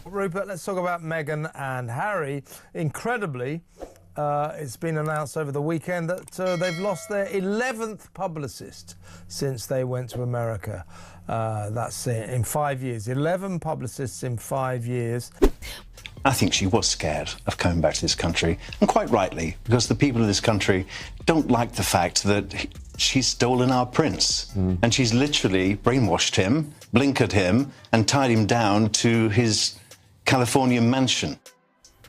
Rupert, let's talk about Meghan and Harry. Incredibly, it's been announced over the weekend that they've lost their 11th publicist since they went to America. That's in 5 years. 11 publicists in 5 years. I think she was scared of coming back to this country, and quite rightly, because the people of this country don't like the fact that she's stolen our prince. And she's literally brainwashed him, blinkered him, and tied him down to his California mansion.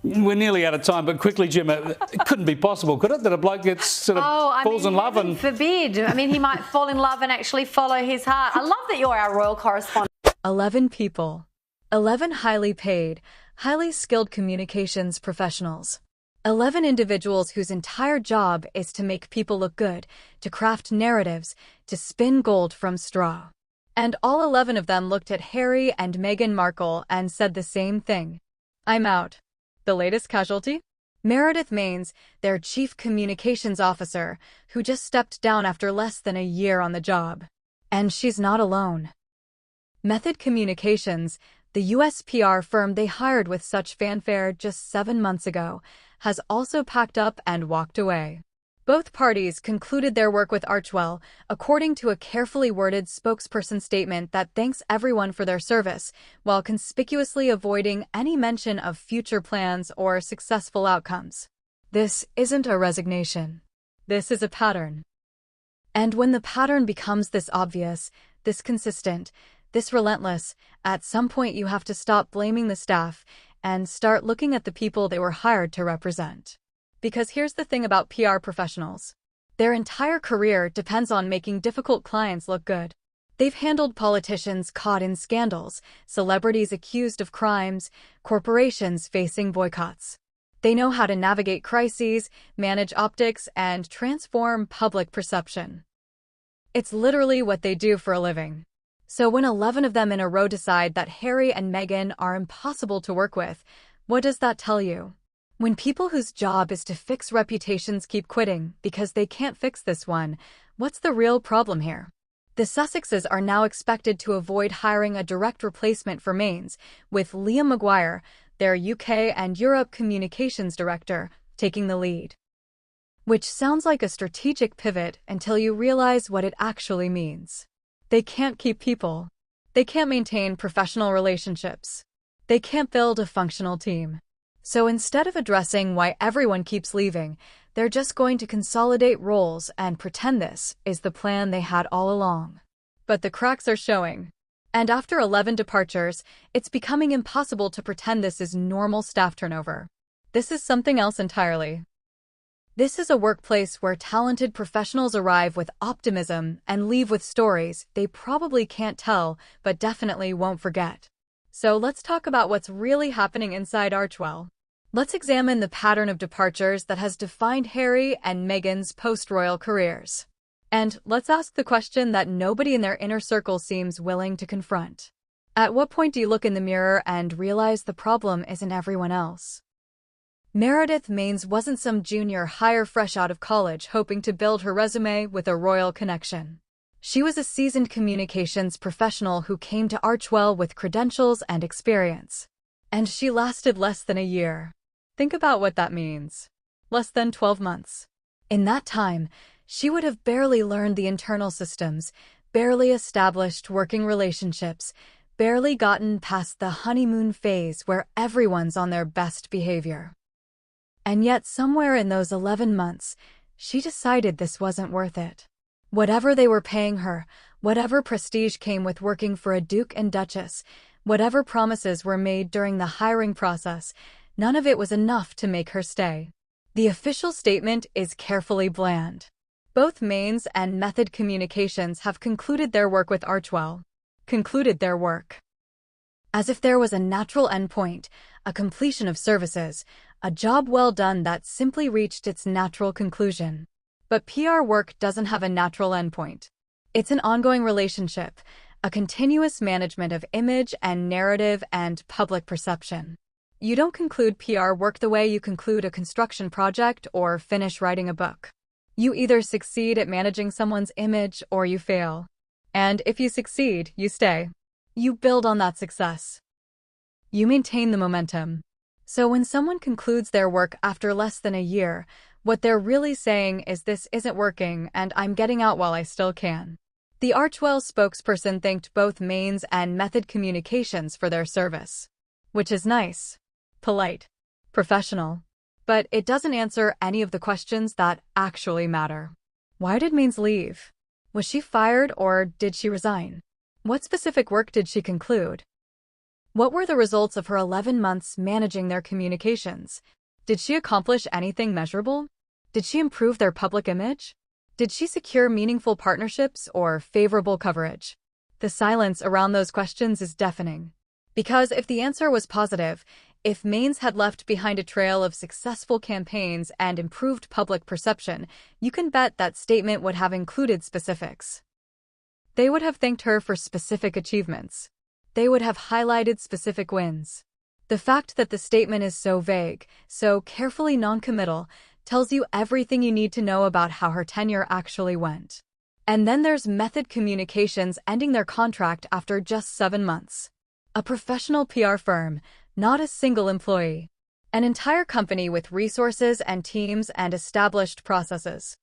We're nearly out of time, but quickly, Jim, it couldn't be possible, could it, that a bloke gets sort of falls in love and... forbid. I mean, he might fall in love and actually follow his heart. I love that you're our royal correspondent. 11 people. 11 highly paid, highly skilled communications professionals. 11 individuals whose entire job is to make people look good, to craft narratives, to spin gold from straw. And all 11 of them looked at Harry and Meghan Markle and said the same thing. I'm out. The latest casualty? Meredith Maines, their chief communications officer, who just stepped down after less than a year on the job. And she's not alone. Method Communications, the US PR firm they hired with such fanfare just 7 months ago, has also packed up and walked away. Both parties concluded their work with Archewell, according to a carefully worded spokesperson statement that thanks everyone for their service, while conspicuously avoiding any mention of future plans or successful outcomes. This isn't a resignation. This is a pattern. And when the pattern becomes this obvious, this consistent, this relentless, at some point you have to stop blaming the staff and start looking at the people they were hired to represent. Because here's the thing about PR professionals. Their entire career depends on making difficult clients look good. They've handled politicians caught in scandals, celebrities accused of crimes, corporations facing boycotts. They know how to navigate crises, manage optics, and transform public perception. It's literally what they do for a living. So when 11 of them in a row decide that Harry and Meghan are impossible to work with, what does that tell you? When people whose job is to fix reputations keep quitting because they can't fix this one, what's the real problem here? The Sussexes are now expected to avoid hiring a direct replacement for Maines, with Liam Maguire, their UK and Europe communications director, taking the lead. Which sounds like a strategic pivot until you realize what it actually means. They can't keep people. They can't maintain professional relationships. They can't build a functional team. So instead of addressing why everyone keeps leaving, they're just going to consolidate roles and pretend this is the plan they had all along. But the cracks are showing. And after 11 departures, it's becoming impossible to pretend this is normal staff turnover. This is something else entirely. This is a workplace where talented professionals arrive with optimism and leave with stories they probably can't tell but definitely won't forget. So let's talk about what's really happening inside Archewell. Let's examine the pattern of departures that has defined Harry and Meghan's post-royal careers. And let's ask the question that nobody in their inner circle seems willing to confront. At what point do you look in the mirror and realize the problem isn't everyone else? Meredith Maines wasn't some junior hire fresh out of college hoping to build her resume with a royal connection. She was a seasoned communications professional who came to Archewell with credentials and experience. And she lasted less than a year. Think about what that means. Less than 12 months. In that time, she would have barely learned the internal systems, barely established working relationships, barely gotten past the honeymoon phase where everyone's on their best behavior. And yet somewhere in those 11 months, she decided this wasn't worth it. Whatever they were paying her, whatever prestige came with working for a duke and duchess, whatever promises were made during the hiring process, none of it was enough to make her stay. The official statement is carefully bland. Both Maines and Method Communications have concluded their work with Archewell. Concluded their work. As if there was a natural endpoint, a completion of services, a job well done that simply reached its natural conclusion. But PR work doesn't have a natural endpoint. It's an ongoing relationship, a continuous management of image and narrative and public perception. You don't conclude PR work the way you conclude a construction project or finish writing a book. You either succeed at managing someone's image or you fail. And if you succeed, you stay. You build on that success. You maintain the momentum. So when someone concludes their work after less than a year, what they're really saying is this isn't working and I'm getting out while I still can. The Archewell spokesperson thanked both Maines and Method Communications for their service. Which is nice, polite, professional. But it doesn't answer any of the questions that actually matter. Why did Maines leave? Was she fired or did she resign? What specific work did she conclude? What were the results of her 11 months managing their communications? Did she accomplish anything measurable? Did she improve their public image? Did she secure meaningful partnerships or favorable coverage? The silence around those questions is deafening. Because if the answer was positive, if Maines had left behind a trail of successful campaigns and improved public perception, you can bet that statement would have included specifics. They would have thanked her for specific achievements. They would have highlighted specific wins. The fact that the statement is so vague, so carefully non-committal, tells you everything you need to know about how her tenure actually went. And then there's Method Communications ending their contract after just 7 months. A professional PR firm, not a single employee. An entire company with resources and teams and established processes.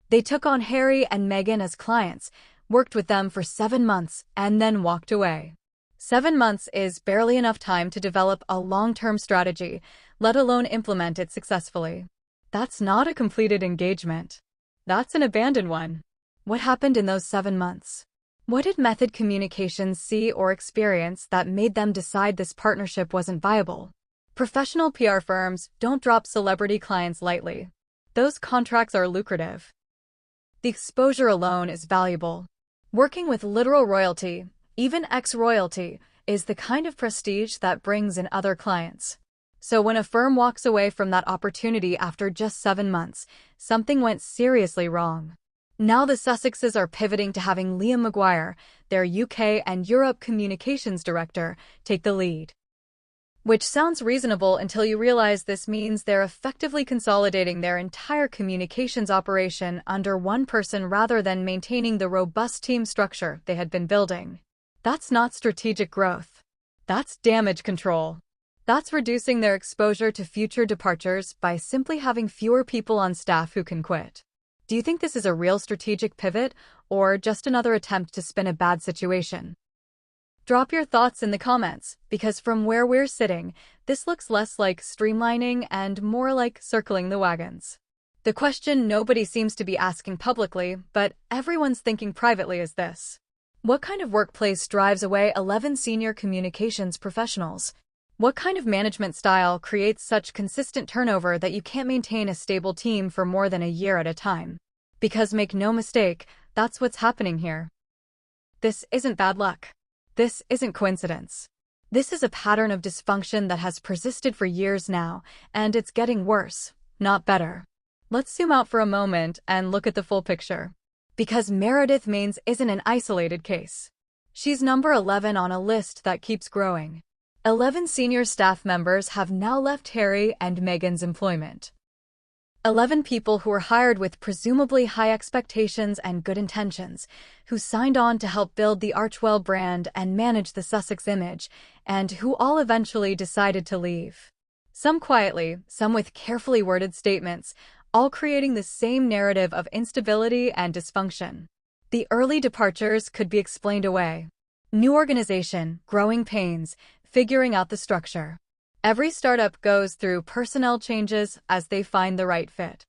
They took on Harry and Meghan as clients, worked with them for 7 months, and then walked away. 7 months is barely enough time to develop a long-term strategy, let alone implement it successfully. That's not a completed engagement. That's an abandoned one. What happened in those 7 months? What did Method Communications see or experience that made them decide this partnership wasn't viable? Professional PR firms don't drop celebrity clients lightly. Those contracts are lucrative. The exposure alone is valuable. Working with literal royalty, even ex-royalty, is the kind of prestige that brings in other clients. So when a firm walks away from that opportunity after just 7 months, something went seriously wrong. Now the Sussexes are pivoting to having Liam Maguire, their UK and Europe communications director, take the lead. Which sounds reasonable until you realize this means they're effectively consolidating their entire communications operation under one person rather than maintaining the robust team structure they had been building. That's not strategic growth. That's damage control. That's reducing their exposure to future departures by simply having fewer people on staff who can quit. Do you think this is a real strategic pivot or just another attempt to spin a bad situation? Drop your thoughts in the comments, because from where we're sitting, this looks less like streamlining and more like circling the wagons. The question nobody seems to be asking publicly, but everyone's thinking privately is this. What kind of workplace drives away 11 senior communications professionals? What kind of management style creates such consistent turnover that you can't maintain a stable team for more than a year at a time? Because make no mistake, that's what's happening here. This isn't bad luck. This isn't coincidence. This is a pattern of dysfunction that has persisted for years now, and it's getting worse, not better. Let's zoom out for a moment and look at the full picture. Because Meredith Maines isn't an isolated case. She's number 11 on a list that keeps growing. 11 senior staff members have now left Harry and Meghan's employment. 11 people who were hired with presumably high expectations and good intentions, who signed on to help build the Archewell brand and manage the Sussex image, and who all eventually decided to leave. Some quietly, some with carefully worded statements, all creating the same narrative of instability and dysfunction. The early departures could be explained away. New organization, growing pains, figuring out the structure. Every startup goes through personnel changes as they find the right fit.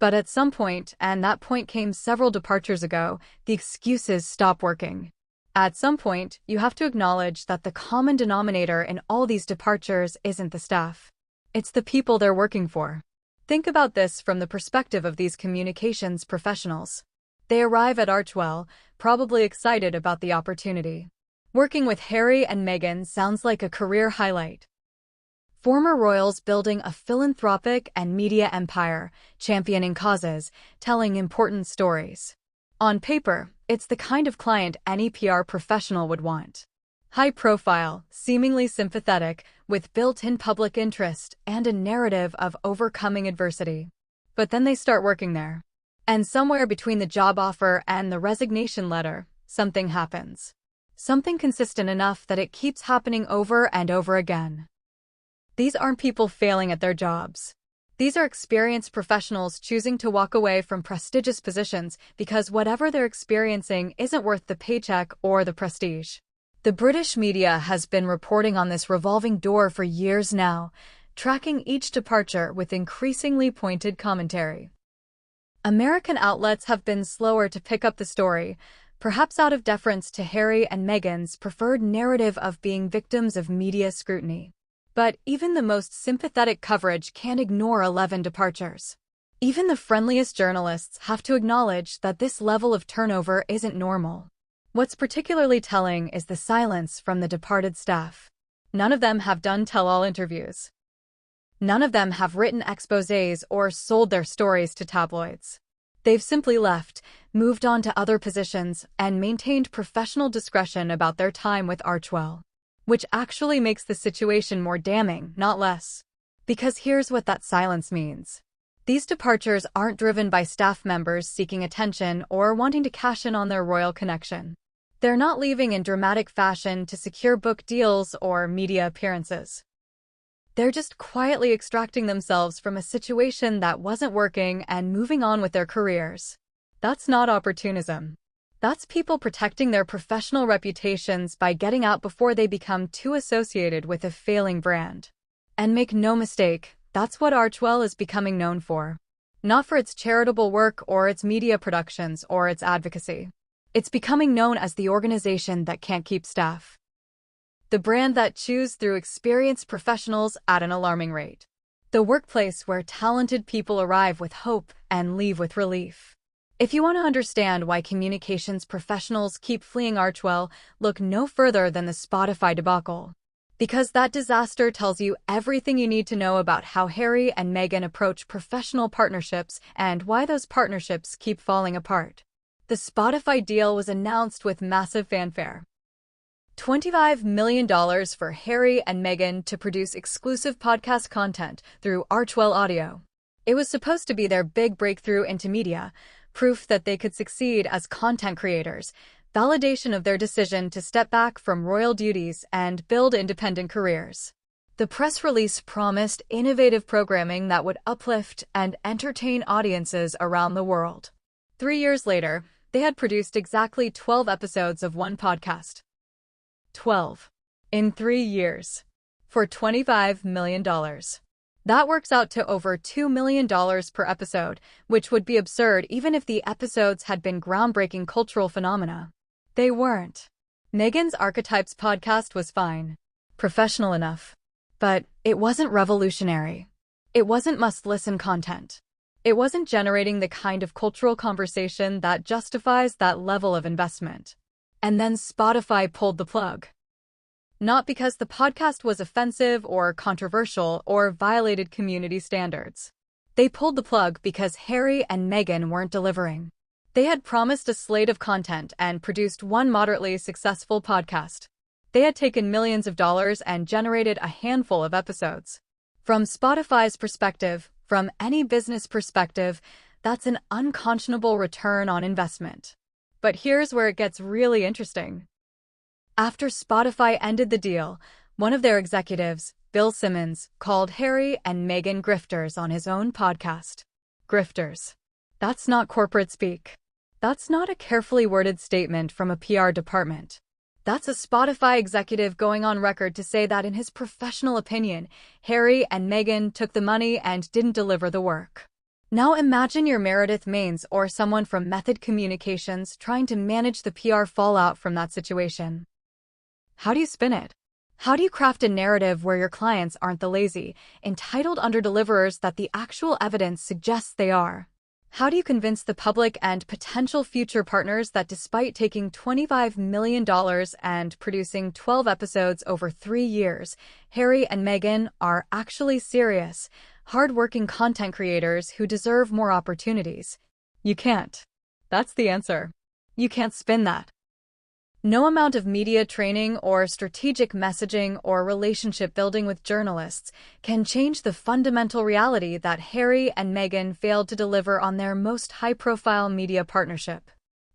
But at some point, and that point came several departures ago, the excuses stop working. At some point, you have to acknowledge that the common denominator in all these departures isn't the staff. It's the people they're working for. Think about this from the perspective of these communications professionals. They arrive at Archewell, probably excited about the opportunity. Working with Harry and Meghan sounds like a career highlight. Former royals building a philanthropic and media empire, championing causes, telling important stories. On paper, it's the kind of client any PR professional would want. High profile, seemingly sympathetic, with built-in public interest and a narrative of overcoming adversity. But then they start working there. And somewhere between the job offer and the resignation letter, something happens. Something consistent enough that it keeps happening over and over again. These aren't people failing at their jobs. These are experienced professionals choosing to walk away from prestigious positions because whatever they're experiencing isn't worth the paycheck or the prestige. The British media has been reporting on this revolving door for years now, tracking each departure with increasingly pointed commentary. American outlets have been slower to pick up the story, perhaps out of deference to Harry and Meghan's preferred narrative of being victims of media scrutiny. But even the most sympathetic coverage can't ignore 11 departures. Even the friendliest journalists have to acknowledge that this level of turnover isn't normal. What's particularly telling is the silence from the departed staff. None of them have done tell-all interviews. None of them have written exposés or sold their stories to tabloids. They've simply left, moved on to other positions, and maintained professional discretion about their time with Archewell. Which actually makes the situation more damning, not less. Because here's what that silence means. These departures aren't driven by staff members seeking attention or wanting to cash in on their royal connection. They're not leaving in dramatic fashion to secure book deals or media appearances. They're just quietly extracting themselves from a situation that wasn't working and moving on with their careers. That's not opportunism. That's people protecting their professional reputations by getting out before they become too associated with a failing brand. And make no mistake, that's what Archewell is becoming known for. Not for its charitable work or its media productions or its advocacy. It's becoming known as the organization that can't keep staff. The brand that chews through experienced professionals at an alarming rate. The workplace where talented people arrive with hope and leave with relief. If you want to understand why communications professionals keep fleeing Archewell, look no further than the Spotify debacle. Because that disaster tells you everything you need to know about how Harry and Meghan approach professional partnerships and why those partnerships keep falling apart. The Spotify deal was announced with massive fanfare. $25 million for Harry and Meghan to produce exclusive podcast content through Archewell Audio. It was supposed to be their big breakthrough into media, proof that they could succeed as content creators, validation of their decision to step back from royal duties and build independent careers. The press release promised innovative programming that would uplift and entertain audiences around the world. 3 years later, they had produced exactly 12 episodes of one podcast. 12. In 3 years. For $25 million. That works out to over $2 million per episode, which would be absurd even if the episodes had been groundbreaking cultural phenomena. They weren't. Meghan's Archetypes podcast was fine. Professional enough. But it wasn't revolutionary. It wasn't must-listen content. It wasn't generating the kind of cultural conversation that justifies that level of investment. And then Spotify pulled the plug. Not because the podcast was offensive or controversial or violated community standards. They pulled the plug because Harry and Meghan weren't delivering. They had promised a slate of content and produced one moderately successful podcast. They had taken millions of dollars and generated a handful of episodes. From Spotify's perspective, from any business perspective, that's an unconscionable return on investment. But here's where it gets really interesting. After Spotify ended the deal, one of their executives, Bill Simmons, called Harry and Meghan grifters on his own podcast. Grifters. That's not corporate speak. That's not a carefully worded statement from a PR department. That's a Spotify executive going on record to say that in his professional opinion, Harry and Meghan took the money and didn't deliver the work. Now imagine you're Meredith Maines or someone from Method Communications trying to manage the PR fallout from that situation. How do you spin it? How do you craft a narrative where your clients aren't the lazy, entitled underdeliverers that the actual evidence suggests they are? How do you convince the public and potential future partners that despite taking $25 million and producing 12 episodes over 3 years, Harry and Meghan are actually serious, hard-working content creators who deserve more opportunities? You can't. That's the answer. You can't spin that. No amount of media training or strategic messaging or relationship building with journalists can change the fundamental reality that Harry and Meghan failed to deliver on their most high-profile media partnership.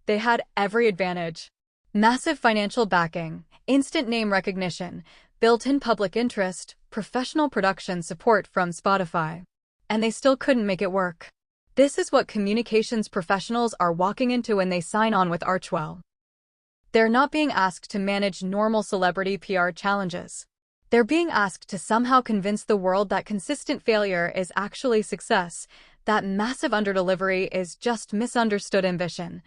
They had every advantage. Massive financial backing, instant name recognition, built-in public interest, professional production support from Spotify. And they still couldn't make it work. This is what communications professionals are walking into when they sign on with Archewell. They're not being asked to manage normal celebrity PR challenges. They're being asked to somehow convince the world that consistent failure is actually success, that massive underdelivery is just misunderstood ambition,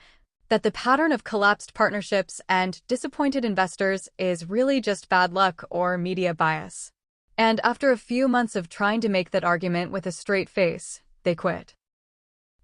that the pattern of collapsed partnerships and disappointed investors is really just bad luck or media bias. And after a few months of trying to make that argument with a straight face, they quit.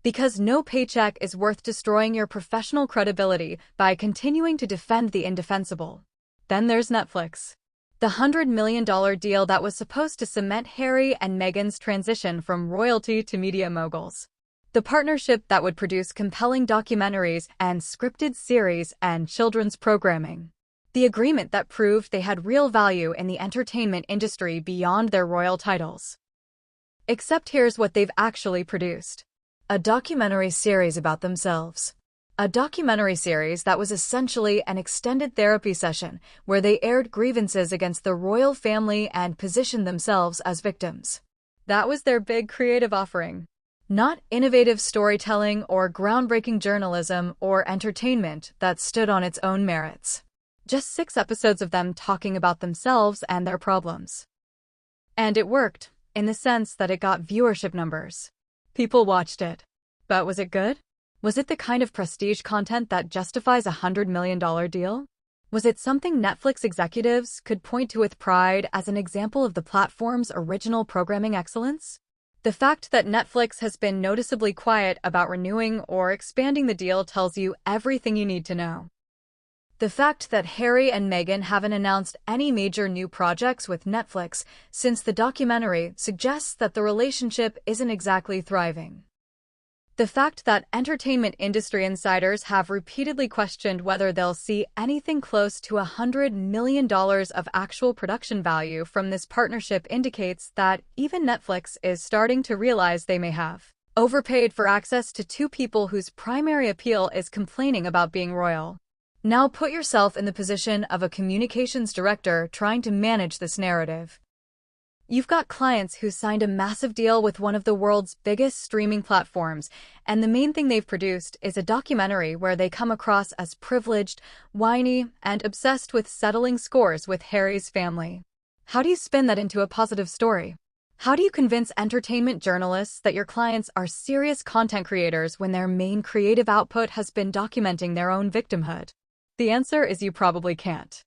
Because no paycheck is worth destroying your professional credibility by continuing to defend the indefensible. Then there's Netflix. The $100 million deal that was supposed to cement Harry and Meghan's transition from royalty to media moguls. The partnership that would produce compelling documentaries and scripted series and children's programming. The agreement that proved they had real value in the entertainment industry beyond their royal titles. Except here's what they've actually produced. A documentary series about themselves. A documentary series that was essentially an extended therapy session where they aired grievances against the royal family and positioned themselves as victims. That was their big creative offering. Not innovative storytelling or groundbreaking journalism or entertainment that stood on its own merits. Just 6 episodes of them talking about themselves and their problems. And it worked, in the sense that it got viewership numbers. People watched it. But was it good? Was it the kind of prestige content that justifies a $100 million deal? Was it something Netflix executives could point to with pride as an example of the platform's original programming excellence? The fact that Netflix has been noticeably quiet about renewing or expanding the deal tells you everything you need to know. The fact that Harry and Meghan haven't announced any major new projects with Netflix since the documentary suggests that the relationship isn't exactly thriving. The fact that entertainment industry insiders have repeatedly questioned whether they'll see anything close to $100 million of actual production value from this partnership indicates that even Netflix is starting to realize they may have overpaid for access to 2 people whose primary appeal is complaining about being royal. Now put yourself in the position of a communications director trying to manage this narrative. You've got clients who signed a massive deal with one of the world's biggest streaming platforms, and the main thing they've produced is a documentary where they come across as privileged, whiny, and obsessed with settling scores with Harry's family. How do you spin that into a positive story? How do you convince entertainment journalists that your clients are serious content creators when their main creative output has been documenting their own victimhood? The answer is you probably can't.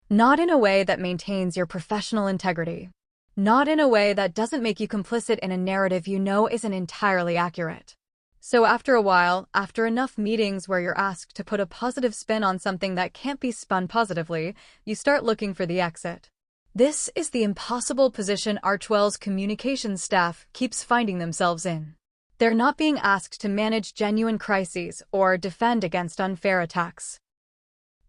Not in a way that maintains your professional integrity. Not in a way that doesn't make you complicit in a narrative you know isn't entirely accurate. So after a while, after enough meetings where you're asked to put a positive spin on something that can't be spun positively, you start looking for the exit. This is the impossible position Archewell's communications staff keeps finding themselves in. They're not being asked to manage genuine crises or defend against unfair attacks.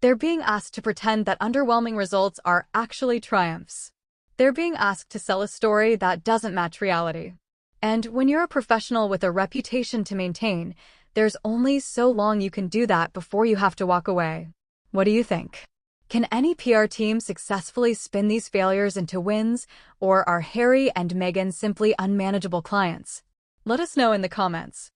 They're being asked to pretend that underwhelming results are actually triumphs. They're being asked to sell a story that doesn't match reality. And when you're a professional with a reputation to maintain, there's only so long you can do that before you have to walk away. What do you think? Can any PR team successfully spin these failures into wins, or are Harry and Meghan simply unmanageable clients? Let us know in the comments.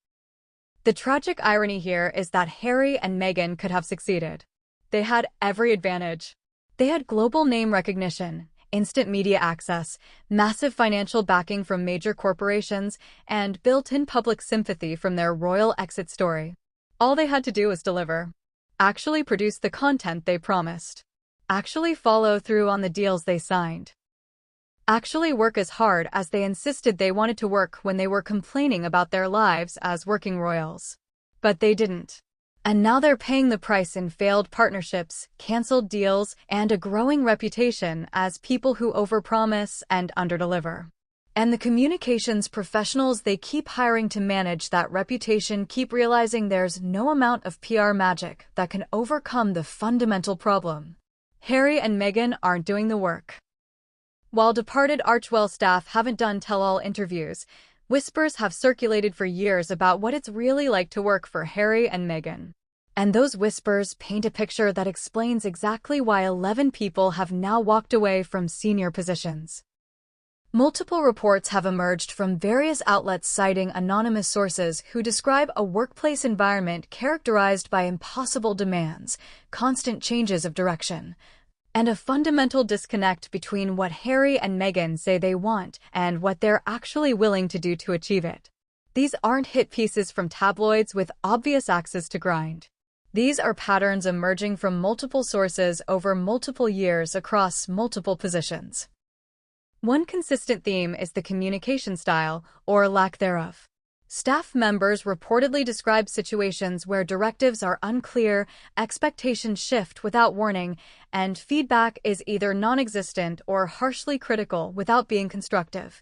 The tragic irony here is that Harry and Meghan could have succeeded. They had every advantage. They had global name recognition, instant media access, massive financial backing from major corporations, and built-in public sympathy from their royal exit story. All they had to do was deliver. Actually produce the content they promised. Actually follow through on the deals they signed. Actually work as hard as they insisted they wanted to work when they were complaining about their lives as working royals. But they didn't. And now they're paying the price in failed partnerships, canceled deals, and a growing reputation as people who overpromise and underdeliver. And the communications professionals they keep hiring to manage that reputation keep realizing there's no amount of PR magic that can overcome the fundamental problem. Harry and Meghan aren't doing the work. While departed Archewell staff haven't done tell-all interviews, whispers have circulated for years about what it's really like to work for Harry and Meghan. And those whispers paint a picture that explains exactly why 11 people have now walked away from senior positions. Multiple reports have emerged from various outlets citing anonymous sources who describe a workplace environment characterized by impossible demands, constant changes of direction, and a fundamental disconnect between what Harry and Meghan say they want and what they're actually willing to do to achieve it. These aren't hit pieces from tabloids with obvious axes to grind. These are patterns emerging from multiple sources over multiple years across multiple positions. One consistent theme is the communication style, or lack thereof. Staff members reportedly describe situations where directives are unclear, expectations shift without warning, and feedback is either non-existent or harshly critical without being constructive.